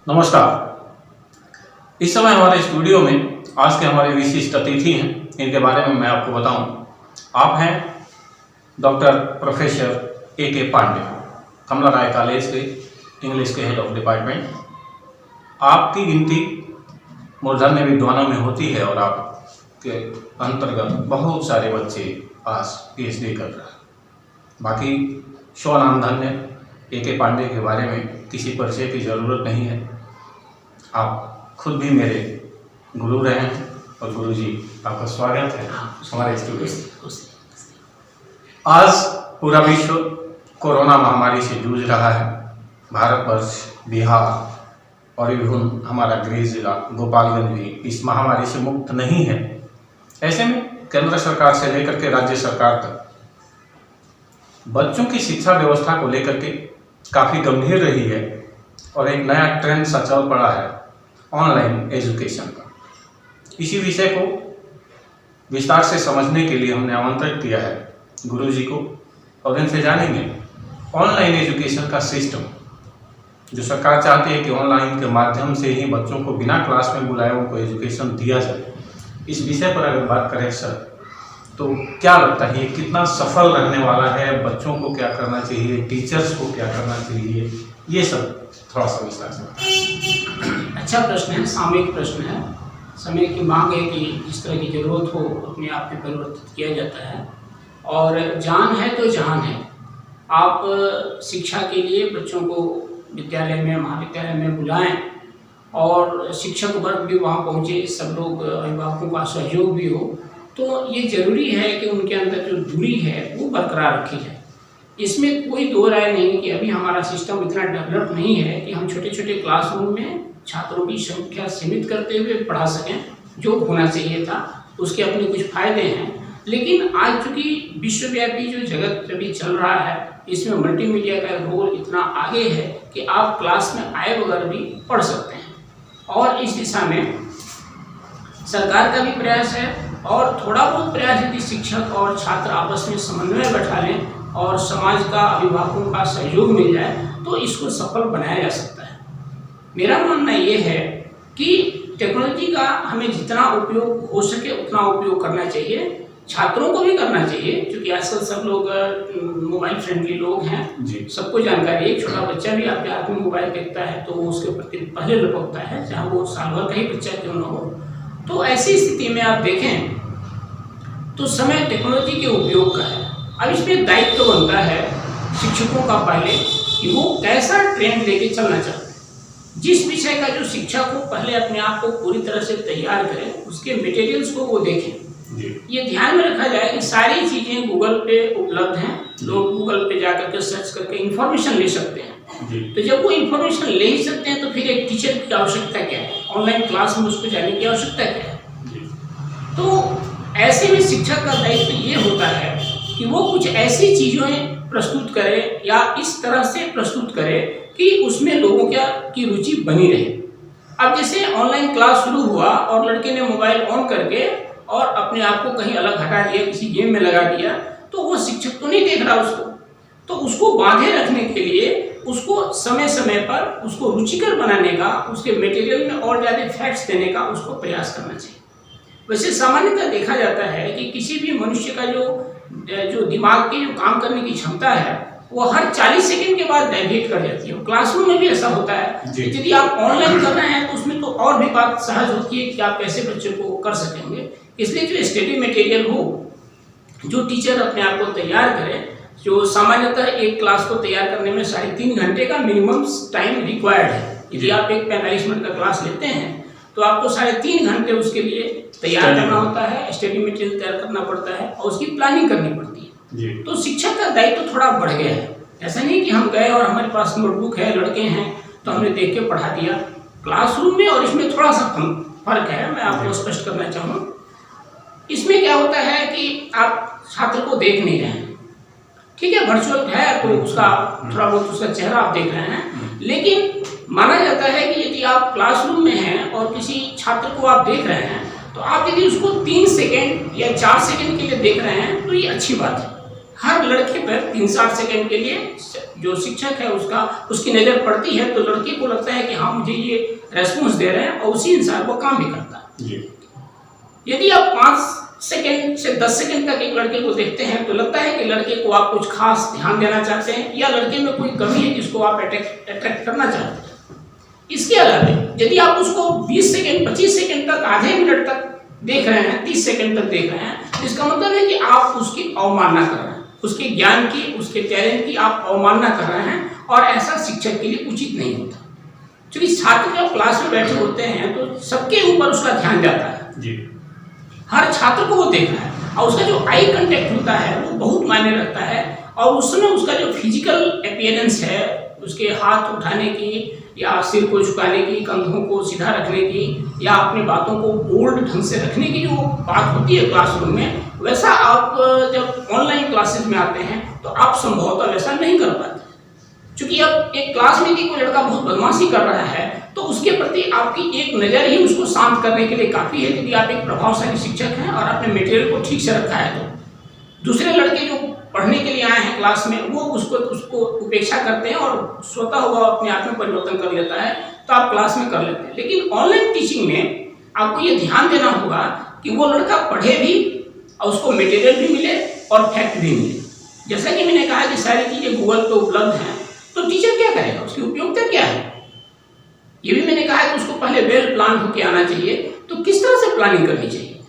नमस्कार। इस समय हमारे स्टूडियो में आज के हमारे विशिष्ट अतिथि हैं, इनके बारे में मैं आपको बताऊं। आप हैं डॉक्टर प्रोफेसर A.K. पांडे, कमला राय कॉलेज के इंग्लिश के हेड ऑफ डिपार्टमेंट। आपकी गिनती मूर्धन्य विद्वानों में होती है और आपके अंतर्गत बहुत सारे बच्चे आज PhD कर रहे हैं। बाकी स्वनाम धन्य A.K. पांडे के बारे में किसी परिचय की ज़रूरत नहीं है। आप खुद भी मेरे गुरु रहे हैं और गुरुजी आपका स्वागत है हमारे स्टूडियो में। आज पूरा विश्व कोरोना महामारी से जूझ रहा है। भारतवर्ष, बिहार और इवन हमारा गृह जिला गोपालगंज भी इस महामारी से मुक्त नहीं है। ऐसे में केंद्र सरकार से लेकर के राज्य सरकार तक बच्चों की शिक्षा व्यवस्था को लेकर के काफ़ी गंभीर रही है और एक नया ट्रेंड सा चल पड़ा है ऑनलाइन एजुकेशन का। इसी विषय को विस्तार से समझने के लिए हमने आमंत्रित किया है गुरुजी को और इनसे जानेंगे ऑनलाइन एजुकेशन का सिस्टम जो सरकार चाहती है कि ऑनलाइन के माध्यम से ही बच्चों को बिना क्लास में बुलाए उनको एजुकेशन दिया जाए। इस विषय पर अगर बात करें सर, तो क्या लगता है ये कितना सफल रहने वाला है? बच्चों को क्या करना चाहिए, टीचर्स को क्या करना चाहिए, ये सब थोड़ा सा विस्तार से। अच्छा प्रश्न है, सामयिक प्रश्न है। समय की मांग है कि जिस तरह की ज़रूरत हो अपने आप में परिवर्तित किया जाता है और जान है तो जहान है। आप शिक्षा के लिए बच्चों को विद्यालय में, महाविद्यालय में बुलाएं और शिक्षक वर्ग भी वहाँ पहुँचे, सब लोग, अभिभावकों का सहयोग भी हो, तो ये ज़रूरी है कि उनके अंदर जो दूरी है वो बरकरार रखी जाए। इसमें कोई दो राय नहीं कि अभी हमारा सिस्टम इतना डेवलप नहीं है कि हम छोटे छोटे क्लासरूम में छात्रों की संख्या सीमित करते हुए पढ़ा सकें, जो होना चाहिए था। उसके अपने कुछ फ़ायदे हैं, लेकिन आज चूँकि विश्वव्यापी जो जगत अभी चल रहा है, इसमें मल्टीमीडिया का रोल इतना आगे है कि आप क्लास में आए बगैर भी पढ़ सकते हैं। और इस दिशा में सरकार का भी प्रयास है और थोड़ा बहुत प्रयास यदि शिक्षक और छात्र आपस में समन्वय बैठा लें और समाज का, अभिभावकों का सहयोग मिल जाए तो इसको सफल बनाया जा सकता है। मेरा मानना ये है कि टेक्नोलॉजी का हमें जितना उपयोग हो सके उतना उपयोग करना चाहिए, छात्रों को भी करना चाहिए, क्योंकि आजकल सब लोग मोबाइल फ्रेंडली लोग हैं। सबको जानकारी है, एक छोटा बच्चा भी आपके हाथ में मोबाइल देखता है तो वो उसके प्रति पहले लपकता है, चाहे वो साल भर का ही बच्चा क्यों न हो। तो ऐसी स्थिति में आप देखें तो समय टेक्नोलॉजी के उपयोग का है। अब इसमें दायित्व बनता है शिक्षकों का पहले कि वो कैसा ट्रेंड लेके चलना चाहते हैं। जिस विषय का जो शिक्षक को पहले अपने आप को पूरी तरह से तैयार करें, उसके मटेरियल्स को वो देखें। ये ध्यान में रखा जाए कि सारी चीज़ें गूगल पे उपलब्ध हैं, लोग गूगल पे जाकर के सर्च करके इन्फॉर्मेशन ले सकते हैं। तो जब वो इन्फॉर्मेशन ले ही सकते हैं तो फिर एक टीचर की आवश्यकता क्या है, ऑनलाइन क्लास में उसको जाने की आवश्यकता क्या है। तो ऐसे में शिक्षक का दायित्व ये होता है कि वो कुछ ऐसी चीज़ें प्रस्तुत करे या इस तरह से प्रस्तुत करे कि उसमें लोगों की रुचि बनी रहे। अब जैसे ऑनलाइन क्लास शुरू हुआ और लड़के ने मोबाइल ऑन करके और अपने आप को कहीं अलग हटा दिया, किसी गेम में लगा दिया, तो वो शिक्षक तो नहीं देख रहा उसको। तो उसको बांधे रखने के लिए उसको समय समय पर उसको रुचिकर बनाने का, उसके मटेरियल में और ज़्यादा फैक्ट्स देने का उसको प्रयास करना चाहिए। वैसे सामान्यतः देखा जाता है कि किसी भी मनुष्य का जो दिमाग की जो काम करने की क्षमता है वो हर 40 सेकंड के बाद डाइवर्ट कर जाती है। क्लासरूम में भी ऐसा होता है। यदि आप ऑनलाइन कर रहे हैं तो उसमें तो और भी बात सहज होती है कि आप कैसे बच्चे को कर सकेंगे। इसलिए जो स्टडी मटेरियल हो, जो टीचर अपने आप को तैयार करे, जो सामान्यतः एक क्लास को तैयार करने में 3.5 घंटे का मिनिमम टाइम रिक्वायर्ड है। यदि आप एक 45 मिनट का क्लास लेते हैं तो आपको 3.5 घंटे उसके लिए तैयार करना होता है, स्टडी मटेरियल तैयार करना पड़ता है और उसकी प्लानिंग करनी पड़ती है। तो शिक्षक का दायित्व तो थोड़ा बढ़ गया है। ऐसा नहीं कि हम गए और हमारे पास नोटबुक है, लड़के हैं तो हमने देख के पढ़ा दिया। क्लासरूम में और इसमें थोड़ा सा फर्क है, मैं आपको स्पष्ट करना चाहूँगा। इसमें क्या होता है कि आप छात्र को देख नहीं रहे हैं, ठीक है, वर्चुअल है तो उसका थोड़ा बहुत उसका चेहरा आप देख रहे हैं, लेकिन माना जाता है कि यदि आप क्लासरूम में हैं और किसी छात्र को आप देख रहे हैं तो आप यदि उसको 3 सेकेंड या 4 सेकेंड के लिए देख रहे हैं तो ये अच्छी बात है। हर लड़के पर 3-4 सेकेंड के लिए जो शिक्षक है उसकी नज़र पड़ती है तो लड़के को लगता है कि हाँ मुझे ये रेस्पॉन्स दे रहे हैं और उसी अनुसार वो काम भी करता है। यदि आप 5 सेकंड से 10 सेकंड तक एक लड़के को देखते हैं तो लगता है कि लड़के को आप कुछ खास ध्यान देना चाहते हैं या लड़के में कोई कमी है जिसको आप अट्रैक्ट करना चाहते हैं। इसके अलावा यदि आप उसको 20 सेकंड 25 सेकंड तक, आधे मिनट तक देख रहे हैं, 30 सेकंड तक देख रहे हैं, इसका मतलब है कि आप उसकी अवमानना कर रहे हैं, उसके ज्ञान की, उसके टैलेंट की आप अवमानना कर रहे हैं और ऐसा शिक्षक के लिए उचित नहीं होता। क्योंकि छात्र जब क्लास में बैठे होते हैं तो सबके ऊपर उसका ध्यान जाता है जी, हर छात्र को वो देख रहा है और उसका जो आई कांटेक्ट होता है वो बहुत मायने रखता है और उस समय उसका जो फिजिकल अपीयरेंस है, उसके हाथ उठाने की या सिर को झुकाने की, कंधों को सीधा रखने की या अपनी बातों को बोल्ड ढंग से रखने की जो बात होती है क्लासरूम में, वैसा आप जब ऑनलाइन क्लासेस में आते हैं तो आप संभवतः वैसा नहीं कर पाते। क्योंकि अब एक क्लास में यदि कोई लड़का बहुत बदमाशी कर रहा है तो उसके प्रति आपकी एक नज़र ही उसको शांत करने के लिए काफ़ी है। यदि आप एक प्रभावशाली शिक्षक हैं और आपने मटेरियल को ठीक से रखा है तो दूसरे लड़के जो पढ़ने के लिए आए हैं क्लास में वो उसको उपेक्षा करते हैं और स्वतः वो अपने आप में परिवर्तन कर लेता है तो आप क्लास में कर लेते हैं। लेकिन ऑनलाइन टीचिंग में आपको ये ध्यान देना होगा कि वो लड़का पढ़े भी और उसको मटेरियल भी मिले और फैक्ट भी मिले। जैसा कि मैंने कहा कि सारी चीज़ें गूगल पे उपलब्ध हैं तो टीचर क्या करेगा, उसकी उपयोगिता क्या है, ये भी मैंने कहा कि उसको पहले वेल प्लान होकर आना चाहिए। तो किस तरह से प्लानिंग करनी चाहिए,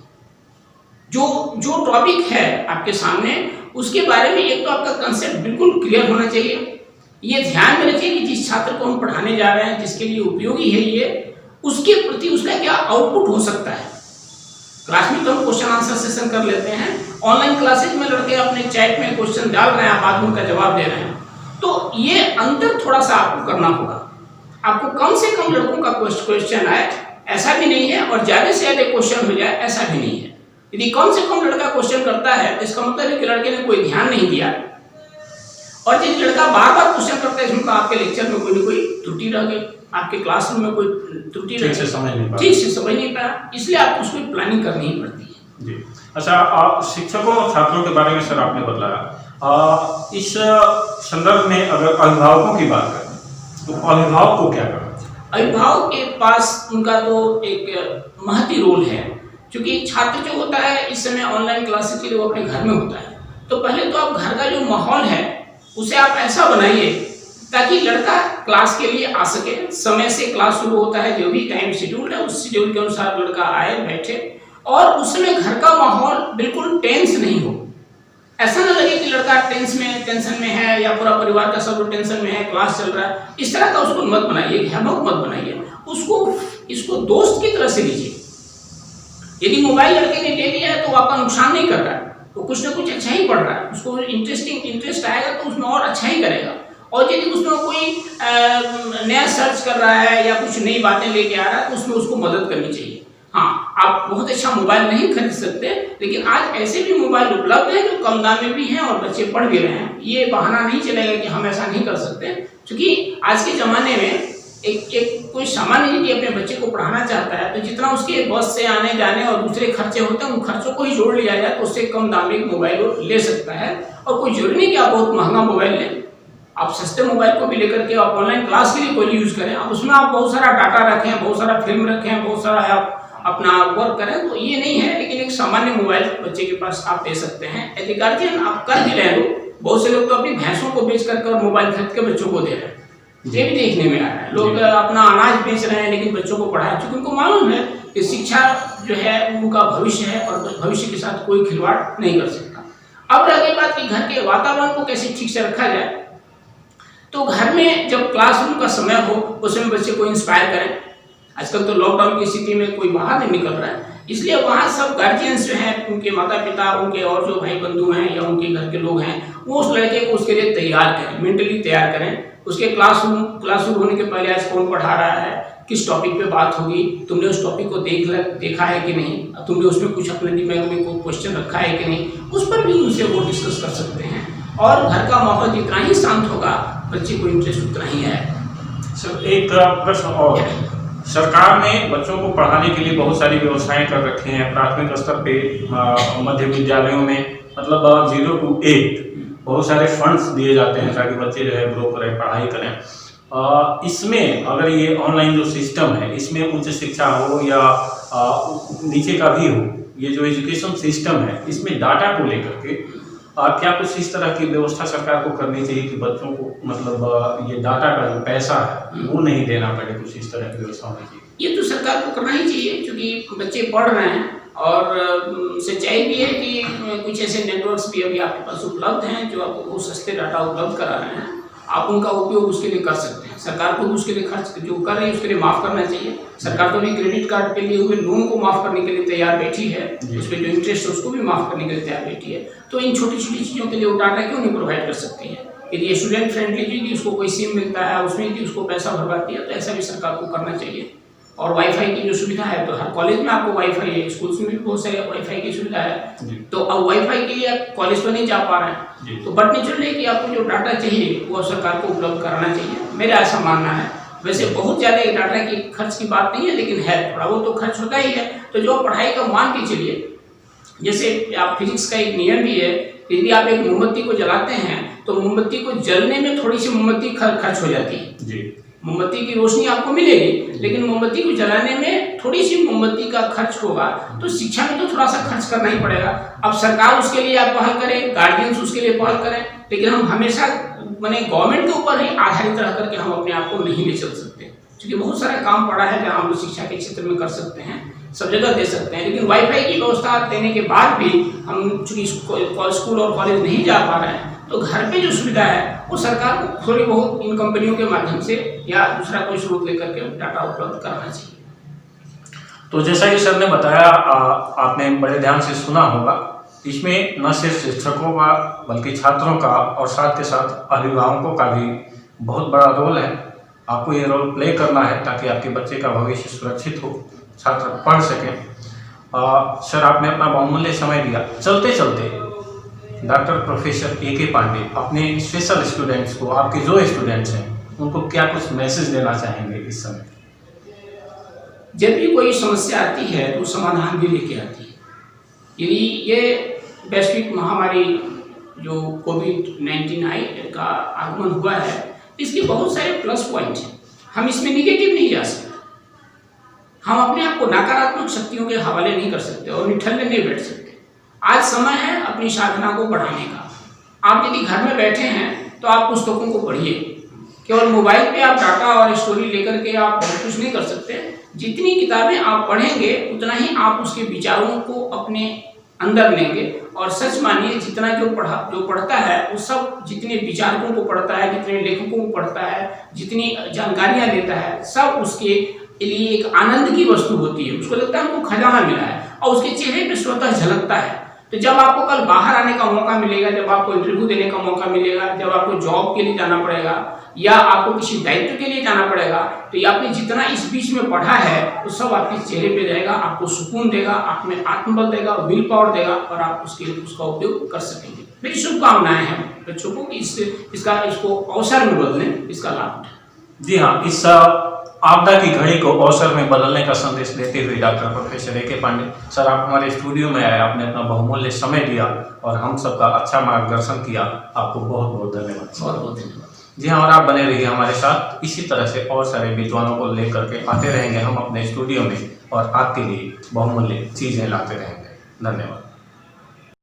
जो टॉपिक है आपके सामने उसके बारे में एक तो आपका कंसेप्ट बिल्कुल क्लियर होना चाहिए। ये ध्यान में रखिए कि जिस छात्र को हम पढ़ाने जा रहे हैं, जिसके लिए उपयोगी है ये, उसके प्रति उसका क्या आउटपुट हो सकता है। क्लास में तो हम क्वेश्चन आंसर सेशन कर लेते हैं, ऑनलाइन क्लासेज में लड़के अपने चैट में क्वेश्चन डाल रहे हैं, आप आदमी का जवाब दे रहे हैं, तो ये अंतर थोड़ा सा आपको करना होगा। आपको कम से कम लड़कों का क्वेश्चन आए ऐसा भी नहीं है और ज़्यादा से ज़्यादा क्वेश्चन हो जाए ऐसा भी नहीं है। यदि कम से कम लड़का क्वेश्चन करता है तो इसका मतलब है कि लड़के ने कोई ध्यान नहीं दिया, और यदि लड़का बार बार क्वेश्चन करता है इसमें तो आपके लेक्चर में कोई ना कोई त्रुटि रह गई, आपके क्लासरूम में कोई त्रुटि ठीक से समझ नहीं पाया, इसलिए आपको उसकी प्लानिंग करनी ही पड़ती है जी। अच्छा, शिक्षकों और छात्रों के बारे में सर आपने बतलाया, इस संदर्भ में अगर अभिभावकों की बात करें तो अभिभावक को क्या करना? अभिभावक के पास उनका तो एक महती रोल है, क्योंकि छात्र जो होता है इस समय ऑनलाइन क्लासेस के लिए वो अपने घर में होता है। तो पहले तो आप घर का जो माहौल है उसे आप ऐसा बनाइए ताकि लड़का क्लास के लिए आ सके। समय से क्लास शुरू होता है, जो भी टाइम शेड्यूल है उस शेड्यूल के अनुसार लड़का आए, बैठे, और उस समय घर का माहौल बिल्कुल टेंस नहीं हो। ऐसा ना लगे कि लड़का टेंशन में है या पूरा परिवार का सब लोग टेंशन में है, क्लास चल रहा है, इस तरह का उसको मत बनाइए, हैमक मत बनाइए। इसको दोस्त की तरह से लीजिए। यदि मोबाइल लड़के ने ले लिया है तो आपका नुकसान नहीं कर रहा है, तो कुछ ना कुछ अच्छा ही पढ़ रहा है, उसको इंटरेस्ट आएगा तो उसमें और अच्छा ही करेगा। और यदि उसमें कोई नया सर्च कर रहा है या कुछ नई बातें लेके आ रहा है तो उसमें उसको मदद करनी चाहिए। हाँ, आप बहुत अच्छा मोबाइल नहीं खरीद सकते, लेकिन आज ऐसे भी मोबाइल उपलब्ध हैं जो कम दाम में भी हैं और बच्चे पढ़ भी रहे हैं। ये बहाना नहीं चलेगा कि हम ऐसा नहीं कर सकते, क्योंकि आज के ज़माने में एक कोई सामान्य यदि अपने बच्चे को पढ़ाना चाहता है तो जितना उसके बस से आने जाने और दूसरे खर्चे होते हैं उन खर्चों को ही जोड़ लिया जाए तो उससे कम दाम में एक मोबाइल वो ले सकता है। और कोई जरूरी नहीं कि आप बहुत महंगा मोबाइल लें, आप सस्ते मोबाइल को भी लेकर के आप ऑनलाइन क्लास के लिए कोई यूज़ करें। अब उसमें आप बहुत सारा डाटा रखें, बहुत सारा फिल्म रखें, बहुत सारा आप अपना वर्क करें, तो ये नहीं है। लेकिन एक सामान्य मोबाइल बच्चे के पास आप दे सकते हैं। यदि गार्जियन आप कर भी रहे हो, बहुत से लोग तो अपनी भैंसों को बेच करके और मोबाइल खरीद के बच्चों को दे रहे हैं, ये भी देखने में आ रहा है। लोग अपना अनाज बेच रहे हैं लेकिन बच्चों को पढ़ाएं, क्योंकि उनको मालूम है कि शिक्षा जो है उनका भविष्य है और भविष्य के साथ कोई खिलवाड़ नहीं कर सकता। अब रह गई बात कि घर के वातावरण को कैसे ठीक से रखा जाए, तो घर में जब क्लासरूम का समय हो उसमें बच्चे को इंस्पायर करें। आजकल तो लॉकडाउन की स्थिति में कोई बाहर नहीं निकल रहा है, इसलिए वहाँ सब गार्जियंस जो हैं, उनके माता पिता, उनके और जो भाई बंधु हैं या उनके घर के लोग हैं, वो उस लड़के को उसके लिए तैयार करें, मेंटली तैयार करें। उसके क्लास शुरू होने के पहले आज कौन पढ़ा रहा है, किस टॉपिक पे बात होगी, तुमने उस टॉपिक को देखा है कि नहीं, तुमने उसमें कुछ अपने दिमाग में कोई क्वेश्चन रखा है कि नहीं, उस पर भी उनसे वो डिस्कस कर सकते हैं। और घर का माहौल जितना ही शांत होगा बच्चे को इंटरेस्ट उतना ही है। सर, एक प्रश्न और, सरकार ने बच्चों को पढ़ाने के लिए बहुत सारी व्यवस्थाएं कर रखी हैं। प्राथमिक स्तर पे मध्य विद्यालयों में मतलब 0 to 8 बहुत सारे फंड्स दिए जाते हैं ताकि बच्चे जो है ग्रो करें, पढ़ाई करें। इसमें अगर ये ऑनलाइन जो सिस्टम है इसमें उच्च शिक्षा हो या नीचे का भी हो, ये जो एजुकेशन सिस्टम है इसमें डाटा को लेकर के क्या कुछ इस तरह की व्यवस्था सरकार को करनी चाहिए कि बच्चों को मतलब ये डाटा का जो पैसा है वो नहीं देना पड़े, कुछ इस तरह की व्यवस्था होनी चाहिए? ये तो सरकार को करना ही चाहिए, क्योंकि बच्चे पढ़ रहे हैं और सच्चाई भी है कि कुछ ऐसे नेटवर्क्स भी अभी आपके पास उपलब्ध हैं जो आपको बहुत सस्ते डाटा उपलब्ध करा रहे हैं, आप उनका उपयोग उसके लिए कर सकते हैं। सरकार को भी उसके लिए खर्च जो कर रही है उसके लिए माफ़ करना चाहिए। सरकार तो भी क्रेडिट कार्ड पे लिए हुए लोन को माफ़ करने के लिए तैयार बैठी है, उस पर जो इंटरेस्ट है उसको भी माफ़ करने के लिए तैयार बैठी है। तो इन छोटी छोटी चीज़ों के लिए वो डाटा क्यों नहीं प्रोवाइड कर सकती है? यदि स्टूडेंट फ्रेंडली यदि उसको कोई सिम मिलता है उसमें यदि उसको पैसा भरवाती है तो ऐसा भी सरकार को करना चाहिए। और वाईफाई की जो सुविधा है, तो हर कॉलेज में आपको वाईफाई है, स्कूल्स में भी बहुत सारे वाईफाई की सुविधा है। तो अब वाईफाई के लिए आप कॉलेज तो नहीं जा पा रहे हैं, तो बट नेचुरल है कि आपको जो डाटा चाहिए वो सरकार को उपलब्ध कराना चाहिए, मेरा ऐसा मानना है। वैसे बहुत ज़्यादा डाटा की खर्च की बात नहीं है, लेकिन है थोड़ा वो तो खर्च होता ही है। तो जो पढ़ाई का मान के चलिए, जैसे आप फिजिक्स का एक नियम भी है, यदि आप एक मोमबत्ती को जलाते हैं तो मोमबत्ती को जलने में थोड़ी सी मोमबत्ती खर्च हो जाती है जी। मोमबत्ती की रोशनी आपको मिलेगी, लेकिन मोमबत्ती को जलाने में थोड़ी सी मोमबत्ती का खर्च होगा, तो शिक्षा में तो थोड़ा सा खर्च करना ही पड़ेगा। अब सरकार उसके लिए आप पहल करें, गार्जियंस उसके लिए पहल करें, लेकिन हम हमेशा माने गवर्नमेंट के ऊपर ही आधारित रह करके हम अपने आप को नहीं ले चल सकते, क्योंकि बहुत सारा काम पड़ा है जहाँ हम शिक्षा के क्षेत्र में कर सकते हैं, सब जगह दे सकते हैं। लेकिन वाईफाई की व्यवस्था देने के बाद भी हम चूँकि स्कूल और कॉलेज नहीं जा पा रहे हैं, तो घर पे जो सुविधा है वो सरकार को थोड़ी बहुत इन कंपनियों के माध्यम से या दूसरा कोई स्रोत लेकर के डाटा उपलब्ध कराना चाहिए। तो जैसा कि सर ने बताया, आपने बड़े ध्यान से सुना होगा, इसमें न सिर्फ शिक्षकों का बल्कि छात्रों का और साथ के साथ अभिभावकों का भी बहुत बड़ा रोल है। आपको ये रोल प्ले करना है ताकि आपके बच्चे का भविष्य सुरक्षित हो, छात्र पढ़ सकें। सर, आपने अपना बहुमूल्य समय दिया। चलते चलते डॉक्टर प्रोफेसर ए के पांडे अपने स्पेशल स्टूडेंट्स को, आपके जो स्टूडेंट्स हैं उनको क्या कुछ मैसेज देना चाहेंगे इस समय? जब भी कोई समस्या आती है तो समाधान भी लेके आती है। यदि ये वैश्विक महामारी जो कोविड-19 का आगमन हुआ है, इसके बहुत सारे प्लस पॉइंट हैं, हम इसमें निगेटिव नहीं जा सकते। हम अपने आप को नकारात्मक शक्तियों के हवाले नहीं कर सकते और निठल्ले नहीं बैठ सकते। आज समय है अपनी साधना को बढ़ाने का। आप यदि घर में बैठे हैं तो आप पुस्तकों को पढ़िए, केवल मोबाइल पे आप डाटा और स्टोरी लेकर के आप बहुत कुछ नहीं कर सकते। जितनी किताबें आप पढ़ेंगे उतना ही आप उसके विचारों को अपने अंदर लेंगे। और सच मानिए, जितना जो पढ़ता है वो सब, जितने विचारकों को पढ़ता है, जितने लेखकों को पढ़ता है, जितनी जानकारियाँ लेता है, सब उसके लिए एक आनंद की वस्तु होती है। उसको लगता है हमको खजाना मिला है और उसके चेहरे पे स्वतः झलकता है। तो जब आपको कल बाहर आने का मौका मिलेगा, जब आपको इंटरव्यू देने का मौका मिलेगा, जब आपको जॉब के लिए जाना पड़ेगा या आपको किसी दायित्व के लिए जाना पड़ेगा, तो ये आपने जितना इस बीच में पढ़ा है वो सब आपके चेहरे पे रहेगा, आपको सुकून देगा, आप में आत्मबल देगा, विल पावर देगा और आप उसका उपयोग कर सकेंगे। मेरी शुभकामनाएं हैं बच्चों को कि इसको अवसर में बदलें, इसका लाभ उठाएं। जी हाँ, इस आपदा की घड़ी को अवसर में बदलने का संदेश देते हुए डॉक्टर प्रोफेसर ए के पांडे सर, आप हमारे स्टूडियो में आए, आपने अपना बहुमूल्य समय दिया और हम सबका अच्छा मार्गदर्शन किया। आपको बहुत बहुत धन्यवाद। बहुत बहुत धन्यवाद। जी हाँ, और आप बने रहिए हमारे साथ। इसी तरह से और सारे विद्वानों को लेकर के आते रहेंगे हम अपने स्टूडियो में और आपके लिए बहुमूल्य चीज़ें लाते रहेंगे। धन्यवाद।